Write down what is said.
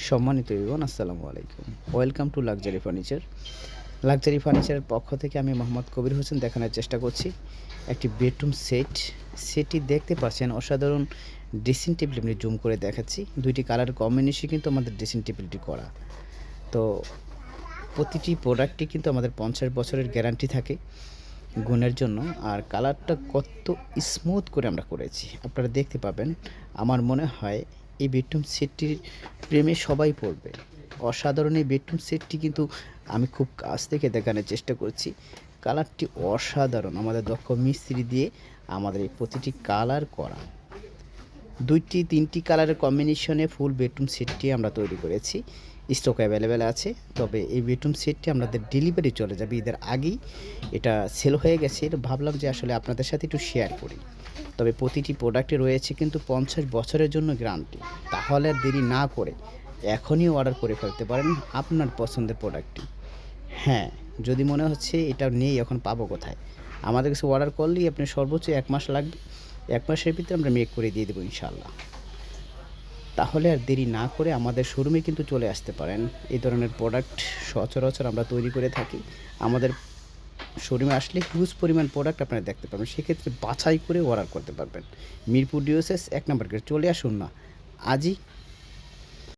সম্মানিত এভরিওয়ান আসসালামু আলাইকুম। Welcome to luxury furniture. Luxury ফার্নিচারের পক্ষ থেকে আমি মোহাম্মদ কবির হোসেন দেখানোর চেষ্টা করছি একটি বেডরুম সেট। সেটটি দেখতে পাচ্ছেন অসাধারণ ড্রেসিং টেবিল, আমি জুম করে দেখাচ্ছি। দুইটি কালার কম্বিনেশন কিন্তু আমাদের ড্রেসিং টেবিলটি করা। তো প্রতিটি প্রোডাক্টই কিন্তু আমাদের 50 বছরের গ্যারান্টি থাকে গুণের জন্য। আর কালারটা কত স্মুথ করে আমরা করেছি আপনারা দেখতে পাবেন। আমার মনে হয় এই বেডরুম সেটটির প্রেমে সবাই পড়বে। অসাধারণ এই বেডরুম সেটটি কিন্তু আমি খুব কাছ থেকে দেখানোর চেষ্টা করছি। কালারটি অসাধারণ, আমাদের দক্ষ মিস্ত্রি দিয়ে আমাদের এই প্রতিটি কালার করা। 2-3টি কালারের কম্বিনেশনে ফুল বেডরুম সেটটি আমরা তৈরি করেছি। স্টক অ্যাভেলেবেল আছে। তবে এই বেডরুম সেটটি আমাদের ডেলিভারি চলে যাবে ঈদের আগেই। এটা সেল হয়ে গেছে। এটা ভাবলাম যে আসলে আপনাদের সাথে একটু শেয়ার করি। তবে প্রতিটি প্রোডাক্টে রয়েছে কিন্তু 50 বছরের জন্য গ্যারান্টি। তাহলে আর দেরি না করে এখনই অর্ডার করে ফেলতে পারেন আপনার পছন্দের প্রোডাক্টটি। হ্যাঁ, যদি মনে হচ্ছে এটা নেই এখন পাবো কোথায়? আমাদের কাছে অর্ডার করলেই আপনার সর্বোচ্চ 1 মাস লাগবে। 1 মাসের ভিতরে আমরা মেক করে দিয়ে দেবো ইনশাআল্লাহ। তাহলে আর দেরি না করে আমাদের শোরুমে কিন্তু চলে আসতে পারেন। এই ধরনের প্রোডাক্ট সচরাচর আমরা তৈরি করে থাকি। আমাদের শোরুমে আসলে হিউজ পরিমাণ প্রোডাক্ট আপনারা দেখতে পাবেন। সেক্ষেত্রে বাছাই করে অর্ডার করতে পারবেন। মিরপুর ডিওসিস 1 নম্বর গেট চলে আসুন না। আজই